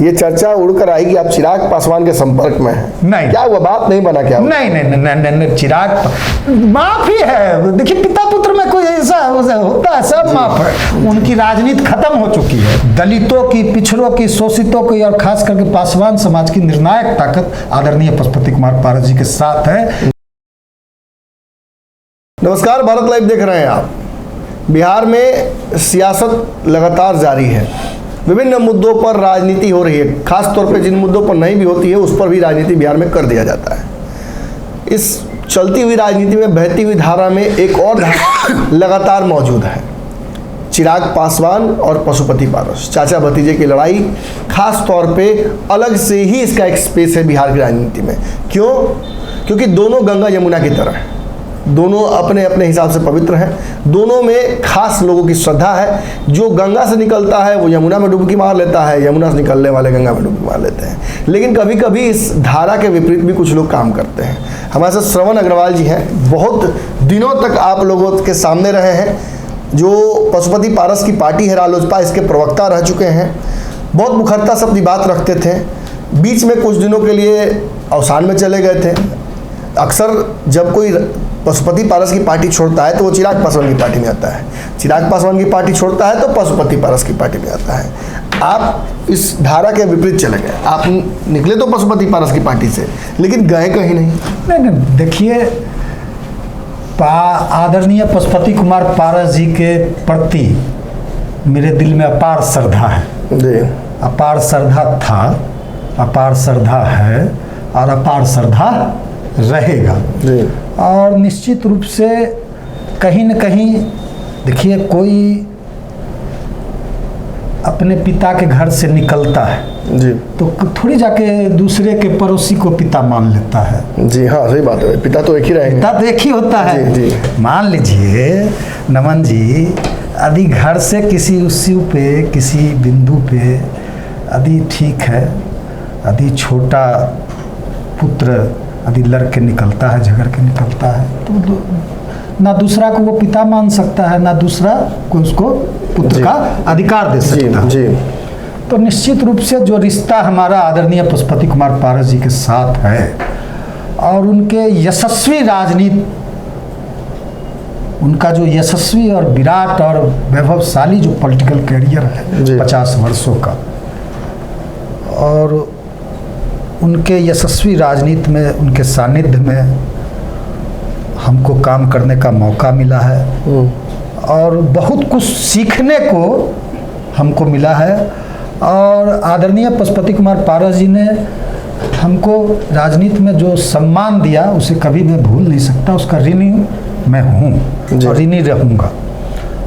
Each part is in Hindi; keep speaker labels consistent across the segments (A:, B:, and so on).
A: ये चर्चा उड़कर आई कि आप चिराग पासवान के संपर्क में हैं।
B: नहीं,
A: क्या हुआ, बात नहीं बना क्या?
B: नहीं नहीं नहीं नहीं, नहीं चिराग माफ ही है। देखिए पिता पुत्र में कोई ऐसा होता है, सब माफ है। उनकी राजनीति खत्म हो चुकी है। दलितों की, पिछड़ों की, शोषितों की और खास करके पासवान समाज की निर्णायक ताकत आदरणीय पशुपति कुमार पारस जी के साथ है।
A: नमस्कार, भारत लाइव देख रहे हैं आप। बिहार में सियासत लगातार जारी है। विभिन्न मुद्दों पर राजनीति हो रही है। खास तौर पे जिन मुद्दों पर नहीं भी होती है उस पर भी राजनीति बिहार में कर दिया जाता है। इस चलती हुई राजनीति में, बहती हुई धारा में एक और धारा लगातार मौजूद है। चिराग पासवान और पशुपति पारस, चाचा भतीजे की लड़ाई खास तौर पे अलग से ही इसका एक स्पेस है बिहार की राजनीति में। क्यों? क्योंकि दोनों गंगा यमुना की तरह हैं। दोनों अपने अपने हिसाब से पवित्र हैं। दोनों में खास लोगों की श्रद्धा है। जो गंगा से निकलता है वो यमुना में डुबकी मार लेता है, यमुना से निकलने वाले गंगा में डुबकी मार लेते हैं। लेकिन कभी कभी इस धारा के विपरीत भी कुछ लोग काम करते हैं। हमारे साथ श्रवण अग्रवाल जी हैं। बहुत दिनों तक आप लोगों के सामने रहे हैं। जो पशुपति पारस की पार्टी है रालोसपा, इसके प्रवक्ता रह चुके हैं। बहुत मुखरता से अपनी बात रखते थे। बीच में कुछ दिनों के लिए अवसान में चले गए थे। अक्सर जब कोई पशुपति पारस की पार्टी छोड़ता है तो वो चिराग पासवान की पार्टी में आता है। चिराग पासवान की पार्टी छोड़ता है तो पशुपति पारस की पार्टी में आता है। आप इस धारा के विपरीत चले गए। आप निकले तो पशुपति पारस की पार्टी से, लेकिन गए कहीं नहीं।
B: नहीं, देखिए आदरणीय पशुपति कुमार पारस जी के प्रति मेरे दिल में अपार श्रद्धा है जी। अपार श्रद्धा था, अपार श्रद्धा है और अपार श्रद्धा रहेगा जी। और निश्चित रूप से कहीं न कहीं देखिए, कोई अपने पिता के घर से निकलता है जी, तो थोड़ी जाके दूसरे के पड़ोसी को पिता मान लेता है जी। हाँ, सही बात है। पिता तो एक ही रहेगा, पिता तो एक ही होता है जी, जी। मान लीजिए नमन जी, यदि घर से किसी इश्यू पे, किसी बिंदु पे यदि ठीक है, यदि छोटा पुत्र यदि लड़ के निकलता है, झगड़ के निकलता है, तो ना दूसरा को वो पिता मान सकता है, ना दूसरा को उसको पुत्र का अधिकार दे सकता है जी। तो निश्चित रूप से जो रिश्ता हमारा आदरणीय पशुपति कुमार पारस जी के साथ है और उनके यशस्वी राजनीति, उनका जो यशस्वी और विराट और वैभवशाली जो पॉलिटिकल कैरियर है 50 वर्षों का, और उनके यशस्वी राजनीति में, उनके सानिध्य में हमको काम करने का मौका मिला है और बहुत कुछ सीखने को हमको मिला है। और आदरणीय पशुपति कुमार पारस जी ने हमको राजनीति में जो सम्मान दिया उसे कभी मैं भूल नहीं सकता। उसका ऋणी मैं हूँ और ऋणी रहूँगा।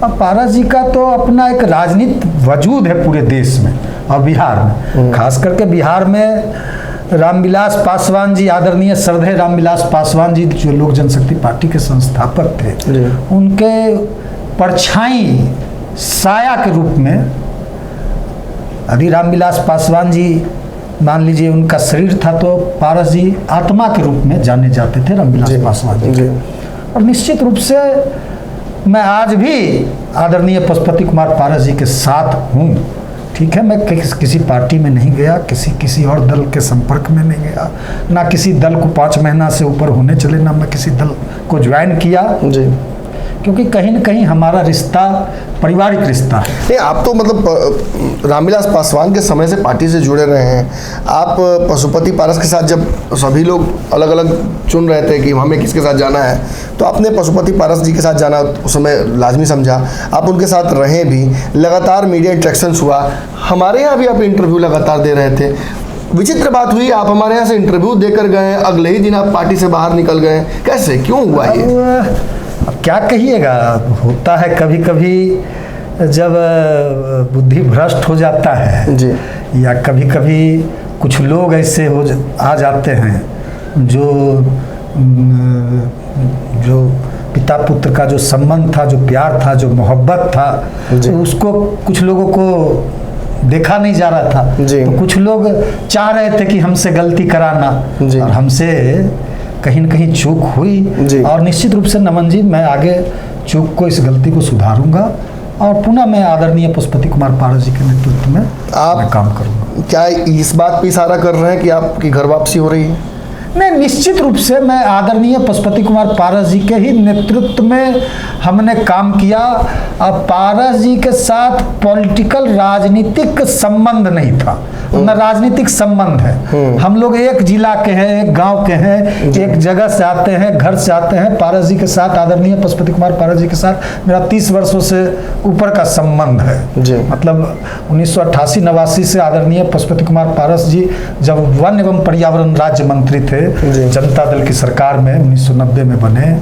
B: अब पारस जी का तो अपना एक राजनीतिक वजूद है पूरे देश में और बिहार में, खास करके बिहार में रामविलास पासवान जी, आदरणीय श्रद्धेय रामविलास पासवान जी जो लोक जनशक्ति पार्टी के संस्थापक थे, उनके परछाई साया के रूप में यदि रामविलास पासवान जी, मान लीजिए उनका शरीर था तो पारस जी आत्मा के रूप में जाने जाते थे रामविलास पासवान जी। और निश्चित रूप से मैं आज भी आदरणीय पशुपति कुमार पारस जी के साथ हूँ। ठीक है, मैं किसी पार्टी में नहीं गया, किसी और दल के संपर्क में नहीं गया, ना किसी दल को 5 महीना से ऊपर होने चले, ना मैं किसी दल को ज्वाइन किया जी। क्योंकि कहीं न कहीं हमारा रिश्ता पारिवारिक रिश्ता है।
A: नहीं, आप तो मतलब रामविलास पासवान के समय से पार्टी से जुड़े रहे हैं। आप पशुपति पारस के साथ जब सभी लोग अलग अलग चुन रहे थे कि हमें किसके साथ जाना है, तो आपने पशुपति पारस जी के साथ जाना उस समय लाजमी समझा। आप उनके साथ रहे भी, लगातार मीडिया इंटरेक्शंस हुआ। हमारे यहाँ भी आप इंटरव्यू लगातार दे रहे थे। विचित्र बात हुई, आप हमारे यहाँ से इंटरव्यू देकर गए, अगले ही दिन आप पार्टी से बाहर निकल गए। कैसे, क्यों हुआ ये?
B: अब क्या कहिएगा, होता है कभी कभी जब बुद्धि भ्रष्ट हो जाता है जी, या कभी कभी कुछ लोग ऐसे आ जाते हैं जो पिता पुत्र का जो संबंध था, जो प्यार था, जो मोहब्बत था, तो उसको कुछ लोगों को देखा नहीं जा रहा था। तो कुछ लोग चाह रहे थे कि हमसे गलती कराना, और हमसे कहीं न कहीं चूक हुई। और निश्चित रूप से नमन जी, मैं आगे चूक को, इस गलती को सुधारूंगा और पुनः मैं आदरणीय पशुपति कुमार पारस जी के नेतृत्व में मैं काम करूँगा।
A: क्या इस बात पे इशारा कर रहे हैं कि आपकी घर वापसी हो रही है?
B: नहीं, निश्चित रूप से मैं आदरणीय पशुपति कुमार पारस जी के ही नेतृत्व में हमने काम किया। अब पारस जी के साथ पॉलिटिकल राजनीतिक संबंध नहीं था, न राजनीतिक संबंध है। हम लोग एक जिला के हैं, एक गांव के हैं, एक जगह से आते हैं, घर से आते हैं। पारस जी के साथ, आदरणीय पशुपति कुमार पारस जी के साथ मेरा 30 वर्षों से ऊपर का संबंध है
A: जी।
B: मतलब 1988-89 से आदरणीय पशुपति कुमार पारस जी जब वन एवं पर्यावरण राज्य मंत्री थे जनता दल की सरकार में 1990 में बने,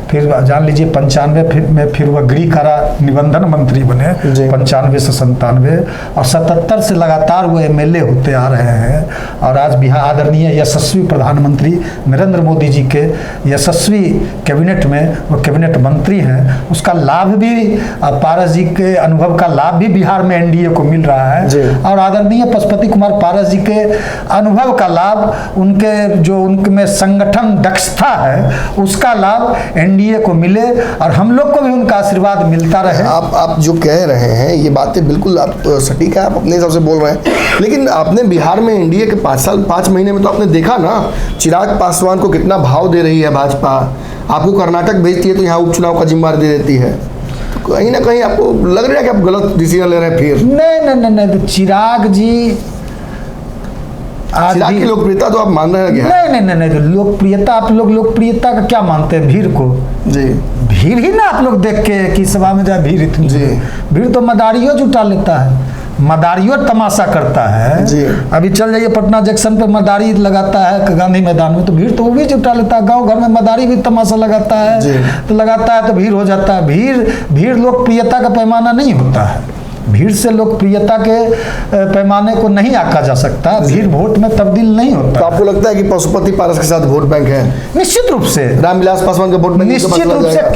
B: फिर जान लीजिए 95 में फिर वह गृह कारा निबंधन मंत्री बने 95 से 97, और 77 से लगातार वो MLA होते आ रहे हैं। और आज बिहार आदरणीय यशस्वी प्रधानमंत्री नरेंद्र मोदी जी के यशस्वी कैबिनेट में वो कैबिनेट मंत्री हैं। उसका लाभ भी पारस जी के अनुभव का लाभ भी बिहार में NDA को मिल रहा है। और आदरणीय पशुपति कुमार पारस जी के अनुभव का लाभ, उनके जो उनमें संगठन दक्षता है उसका लाभ NDA को मिले और हम लोग को भी उनका आशीर्वाद मिलता रहे।
A: आप जो कह रहे हैं ये बातें बिल्कुल आप सटीक है, आप अपने हिसाब से बोल रहे हैं, लेकिन आपने बिहार में NDA के 5 महीने में तो आपने देखा ना चिराग पासवान को कितना भाव दे रही है भाजपा। आपको कर्नाटक भेजती है तो यहाँ उपचुनाव का जिम्मेदारी दे देती है। तो कहीं ना कहीं आपको लग रहा है कि आप गलत डिसीजन ले रहे हैं फिर?
B: नहीं, तो चिराग जी
A: चिराग की लोकप्रियता तो आप मान रहे हैं क्या?
B: नहीं, तो लोकप्रियता, आप लोग लोकप्रियता का क्या मानते हैं? भीड़ को
A: जी,
B: भीड़ ही ना आप लोग देख के कि सभा में जाए भीड़ इतनी
A: जी।
B: भीड़ तो मदारियों जुटा लेता है, मदारियों तमाशा करता है
A: जी।
B: अभी चल जाइए पटना जंक्शन पे मदारी लगाता है गांधी मैदान में, तो भीड़ तो वो भी जुटा लेता है। गांव घर में मदारी भी तमाशा लगाता है तो लगाता है तो भीड़ हो जाता है। भीड़ लोकप्रियता का पैमाना नहीं होता है। भीड़ से लोकप्रियता के पैमाने को नहीं आंका जा सकता। भीड़ वोट में तब्दील नहीं होता।
A: तो आपको लगता है कि पशुपति पारस के साथ वोट बैंक है?
B: निश्चित रूप से
A: रामविलास पासवान का वोट बैंक
B: निश्चित रूप से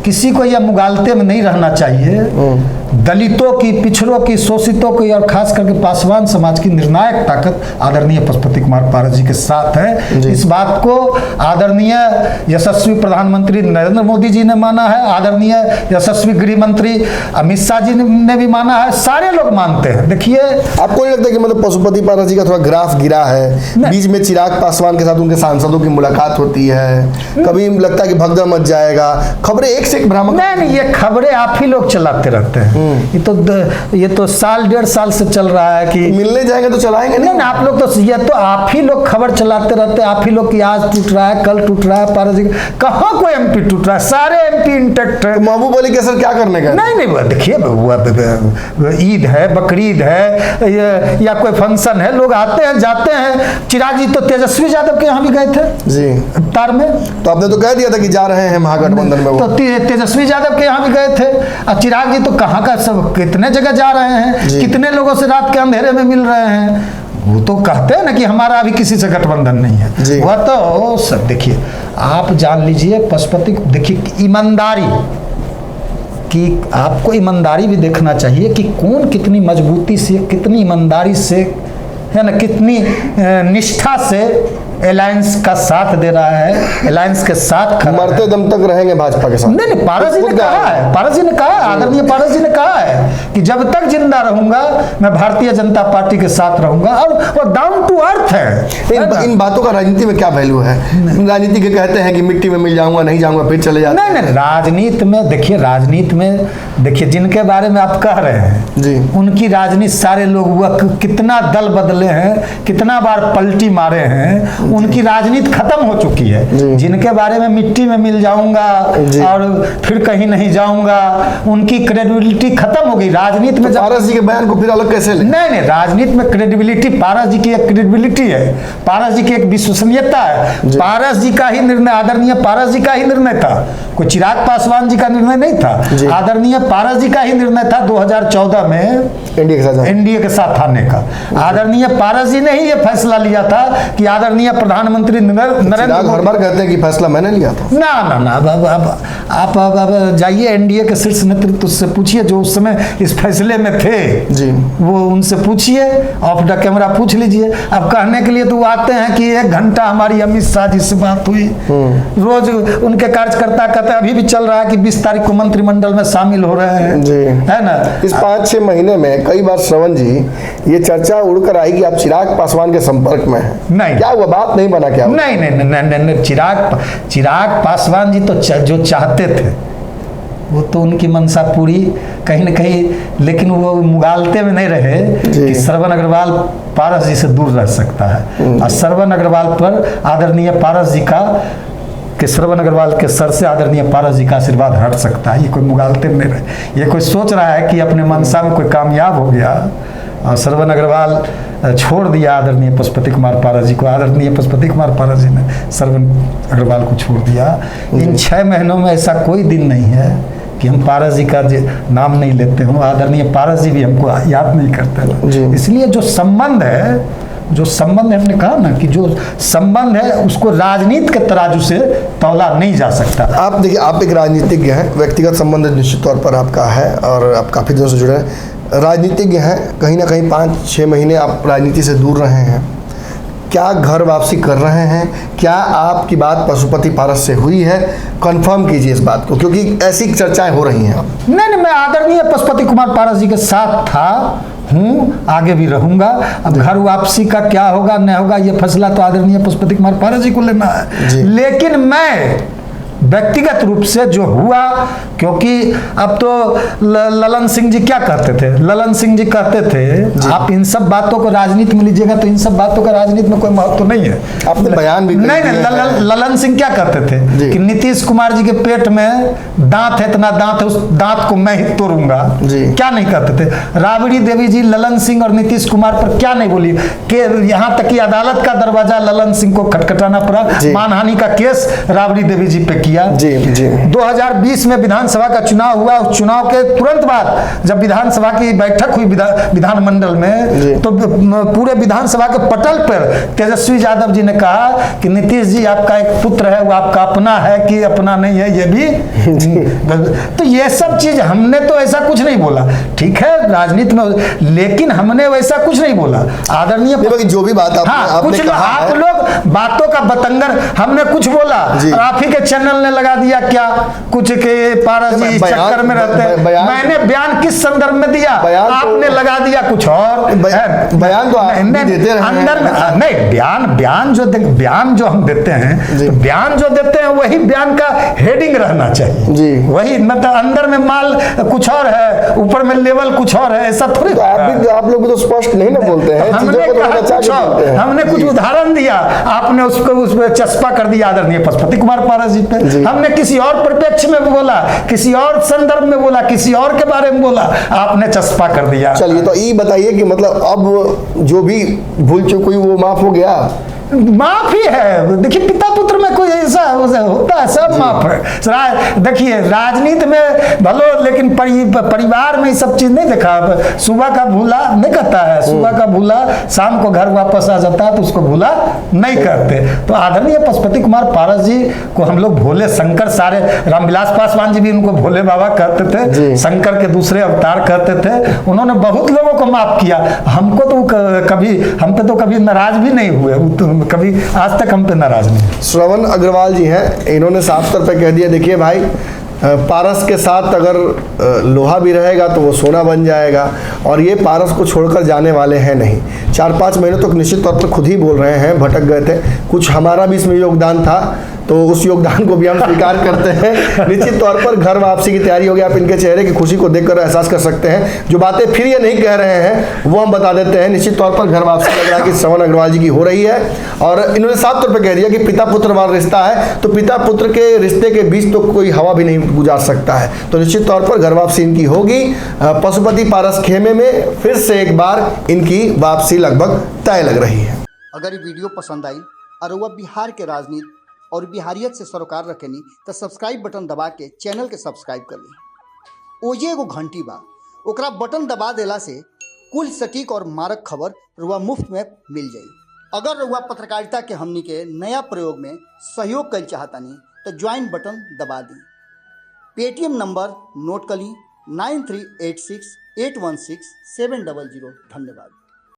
B: किसी को यह मुगालते में नहीं रहना चाहिए। दलितों की, पिछड़ों की, शोषितों की और खास करके पासवान समाज की निर्णायक ताकत आदरणीय पशुपति कुमार पारस जी के साथ है। इस बात को आदरणीय यशस्वी प्रधानमंत्री नरेंद्र मोदी जी ने माना है, आदरणीय यशस्वी गृह मंत्री अमित शाह जी ने भी माना है, सारे लोग मानते हैं। देखिए,
A: आपको नहीं लगता कि मतलब पशुपति पारस जी का थोड़ा ग्राफ गिरा है? बीच में चिराग पासवान के साथ उनके सांसदों की मुलाकात होती है, कभी लगता है कि भगदड़ मच जाएगा, खबरें एक से एक भ्रामक।
B: नहीं, ये खबरें आप ही लोग चलाते रहते हैं। ये तो साल 1.5 साल से चल रहा है कि
A: मिलने जाएंगे तो चलाएंगे नहीं।
B: आप लोग तो ये तो आप ही लोग खबर चलाते रहते हैं। आप ही लोग की आज टूट रहा है, कल टूट रहा है पारस जी। कहाँ कोई MP टूट रहा है? सारे MP इंटेक्ट है।
A: महबूब अली कैसर क्या करने का?
B: नहीं, देखिए ईद है, बकरीद है या कोई फंक्शन है, लोग आते हैं जाते हैं। चिराग जी तो तेजस्वी यादव के यहाँ भी गए थे
A: जी
B: इफ्तार में,
A: तो आपने तो कह दिया था कि जा रहे हैं महागठबंधन में।
B: तो तेजस्वी यादव के यहाँ भी गए थे। और चिराग जी तो कहाँ का सब कितने जगह जा रहे हैं, कितने लोगों से रात के अंधेरे में मिल रहे हैं। वो तो कहते हैं ना कि हमारा अभी किसी से गठबंधन नहीं है। वह तो सब देखिए, आप जान लीजिए पशुपति, देखिए ईमानदारी कि आपको ईमानदारी भी देखना चाहिए कि कौन कितनी मजबूती से, कितनी ईमानदारी से, है ना, कितनी निष्ठा से अलायंस का साथ दे रहा है, अलायंस के साथ खड़ा है।
A: मरते दम तक रहेंगे भाजपा के साथ।
B: नहीं, पारस जी ने कहा है, पारस जी ने कहा, आदरणीय पारस जी ने कहा है कि जब तक जिंदा रहूंगा मैं भारतीय जनता पार्टी के साथ रहूंगा। और वो डाउन टू अर्थ है।
A: इन बातों का राजनीति में क्या वैल्यू है? राजनीति के कहते हैं कि मिट्टी में मिल जाऊंगा, नहीं जाऊंगा, फिर चले जाते हैं।
B: नहीं, राजनीति में देखिए, जिनके बारे में आप कह रहे हैं
A: जी,
B: उनकी राजनीति सारे लोग वह कितना दल बदले हैं, कितना बार पलटी मारे हैं, उनकी राजनीति खत्म हो चुकी है। जिनके बारे में मिट्टी में मिल जाऊंगा और फिर कहीं नहीं जाऊंगा, उनकी क्रेडिबिलिटी खत्म हो गई राजनीति में।
A: पारस जी के बयान को फिर अलग कैसे ले?
B: नहीं, राजनीति में क्रेडिबिलिटी, पारस जी की एक क्रेडिबिलिटी है, पारस जी की एक विश्वसनीयता है। पारस जी का ही निर्णय, आदरणीय पारस जी का ही निर्णय था, कोई चिराग पासवान जी का निर्णय नहीं था। आदरणीय पारस जी का ही निर्णय था 2014 में एनडीए के साथ आने का। आदरणीय पारस जी ने ही यह फैसला लिया था कि आदरणीय प्रधानमंत्री नरेंद्र
A: चिराग हर
B: मोदी।
A: बार कहते हैं कि फैसला मैंने लिया था।
B: ना ना ना, अब जाइए एनडीए के शीर्ष नेतृत्व से पूछिए जो उस समय इस फैसले में थे
A: जी।
B: वो उनसे पूछिए, ऑफ द कैमरा पूछ लीजिए। अब कहने के लिए तो वो आते हैं कि 1 घंटा हमारी अमित शाह जी से बात हुई। रोज उनके कार्यकर्ता कहते हैं अभी भी चल रहा है कि 20 तारीख को मंत्रिमंडल में शामिल हो रहे हैं
A: जी।
B: है ना।
A: इस 5-6 महीने में कई बार श्रवण जी ये चर्चा उड़कर आई कि आप चिराग पासवान के संपर्क में हैं।
B: नहीं,
A: क्या वो बात नहीं बना क्या?
B: नहीं नहीं नहीं, नहीं, नहीं, नहीं, चिराग पासवान जी तो जो चाहते थे वो तो उनकी मनसा पूरी कहीं न कहीं, लेकिन वो मुगालते में नहीं रहे कि श्रवण अग्रवाल पारस जी से दूर रह सकता है। और श्रवण अग्रवाल पर आदरणीय पारस जी का कि श्रवण अग्रवाल के सर से आदरणीय पारस जी का आशीर्वाद हट सकता है। ये कोई मुगालते में नहीं रहे। ये कोई सोच रहा है कि अपने मनसा में कोई कामयाब हो गया और श्रवण अग्रवाल छोड़ दिया आदरणीय पशुपति कुमार पारस जी को। आदरणीय पशुपति कुमार पारस जी ने श्रवण अग्रवाल को छोड़ दिया। इन 6 महीनों में ऐसा कोई दिन नहीं है कि हम पारस जी का नाम नहीं लेते हों। आदरणीय पारस जी भी हमको याद नहीं करते। इसलिए जो संबंध है हमने कहा ना कि जो संबंध है उसको राजनीति के तराजू से तौला नहीं जा सकता।
A: आप देखिए, आप एक राजनीतिज्ञ हैं, व्यक्तिगत संबंध निश्चित तौर पर आपका है और आप काफ़ी दिनों से जुड़े हैं। राजनीतिज्ञ हैं, कहीं ना कहीं 5-6 महीने आप राजनीति से दूर रहे हैं। क्या घर वापसी कर रहे हैं? क्या आपकी बात पशुपति पारस से हुई है? कंफर्म कीजिए इस बात को, क्योंकि ऐसी चर्चाएं हो रही हैं।
B: नहीं, मैं आदरणीय पशुपति कुमार पारस जी के साथ था, हूँ, आगे भी रहूंगा। अब घर वापसी का क्या होगा नहीं होगा ये फैसला तो आदरणीय पशुपति कुमार पारस जी को लेना है। लेकिन मैं व्यक्तिगत रूप से जो हुआ, क्योंकि अब तो ललन सिंह जी क्या कहते थे? ललन सिंह जी कहते थे आप इन सब बातों को राजनीति में लीजिएगा तो इन सब बातों का राजनीति में कोई महत्व तो नहीं है।
A: आपने बयान भी
B: नहीं, ललन सिंह क्या कहते थे कि नीतीश कुमार जी के पेट में दांत है, इतना दांत है, उस दांत को मैं ही तोड़ूंगा। क्या नहीं कहते थे? राबड़ी देवी जी ललन सिंह और नीतीश कुमार पर क्या नहीं बोली कि यहाँ तक कि अदालत का दरवाजा ललन सिंह को खटखटाना पड़ा। मानहानि का केस राबड़ी देवी जी पे किया। 2020 में विधानसभा का चुनाव हुआ। उस चुनाव के तुरंत बाद जब विधानसभा की बैठक हुई विधानमंडल में, तो पूरे विधानसभा के पटल पर तेजस्वी यादव जी ने कहा कि नीतीश जी आपका एक पुत्र है, वो आपका अपना है कि अपना नहीं है, ये भी। तो ये सब चीज हमने तो ऐसा कुछ नहीं बोला, ठीक है राजनीति में, लेकिन हमने वैसा कुछ नहीं बोला। आदरणीय
A: जो भी बात
B: कुछ आप लोग बातों का बतंगर, हमने कुछ बोला और आप ही के चैनल ने लगा दिया क्या कुछ के पारस जी चक्कर में रहते हैं। मैंने बयान किस संदर्भ में दिया? आपने लगा दिया कुछ और।
A: बयान तो आप देते रहे
B: अंदर में नहीं, बयान जो हम देते हैं, तो बयान जो देते हैं वही बयान का हेडिंग रहना चाहिए जी। वही मतलब अंदर में माल कुछ और है, ऊपर में लेवल कुछ और है, ऐसा थोड़ी।
A: आप लोग तो स्पष्ट नहीं ना बोलते हैं।
B: हमने कुछ उदाहरण दिया, आपने उसको उस पर चस्पा कर दिया आदरणीय पशुपति कुमार पारस जी पे। हमने किसी और परिप्रेक्ष्य में बोला, किसी और संदर्भ में बोला, किसी और के बारे में बोला, आपने चस्पा कर दिया।
A: चलिए, तो ये बताइए कि मतलब अब जो भी भूल चूक हुई वो माफ हो गया?
B: माफ ही है। देखिए, पिता पुत्र में कोई ऐसा होता है, सब माफ है। देखिए, राजनीति में भलो, लेकिन परिवार में सब चीज नहीं देखा। सुबह का भूला नहीं कहता है, सुबह का भूला शाम को घर वापस आ जाता है, तो उसको भूला नहीं करते। तो आदरणीय पशुपति कुमार पारस जी को हम लोग भोले शंकर, सारे रामविलास पासवान जी भी उनको भोले बाबा कहते थे, शंकर के दूसरे अवतार कहते थे। उन्होंने बहुत लोगों को माफ किया। हमको तो कभी, हम पे तो कभी नाराज भी नहीं हुए, कभी आज तक हम पे नाराज नहीं।
A: श्रवण अग्रवाल जी हैं, इन्होंने साफ तौर पे कह दिया, देखिए भाई, पारस के साथ अगर लोहा भी रहेगा तो वो सोना बन जाएगा, और ये पारस को छोड़कर जाने वाले हैं नहीं। 4-5 महीने तक निश्चित तौर पर खुद ही बोल रहे हैं, भटक गए थे, कुछ हमारा भी इसमें योगदान था, तो उस योगदान को भी हम स्वीकार करते हैं। निश्चित तौर पर घर वापसी की तैयारी होगी। आप इनके चेहरे की खुशी को देखकर एहसास कर सकते हैं। जो बातें फिर ये नहीं कह रहे हैं वो हम बता देते हैं। निश्चित तौर पर घर वापसी लग रहा है कि श्रवण अग्रवाल जी की हो रही है, और इन्होंने साफ तौर पर कह दिया कि पिता पुत्र वाला रिश्ता है, तो पिता पुत्र के रिश्ते के बीच तो कोई हवा भी नहीं गुजार सकता है। तो निश्चित तौर पर घर वापसी इनकी होगी। पशुपति पारस खेमे में फिर से एक बार इनकी वापसी लगभग तय लग रही है।
C: अगर ये वीडियो पसंद आई और वह बिहार के राजनीति और बिहारियत से सरोकार रखेनी तो सब्सक्राइब बटन दबा के चैनल के सब्सक्राइब कर ली। ओजे एगो घंटी बा, ओकरा बटन दबा देला से कुल सटीक और मारक खबर रुआ मुफ्त में मिल जाई। अगर रउआ पत्रकारिता के हमनी के नया प्रयोग में सहयोग कर चाहतनी तो ज्वाइन बटन दबा दी। पेटीएम नंबर नोट कर ली 9386816700। धन्यवाद।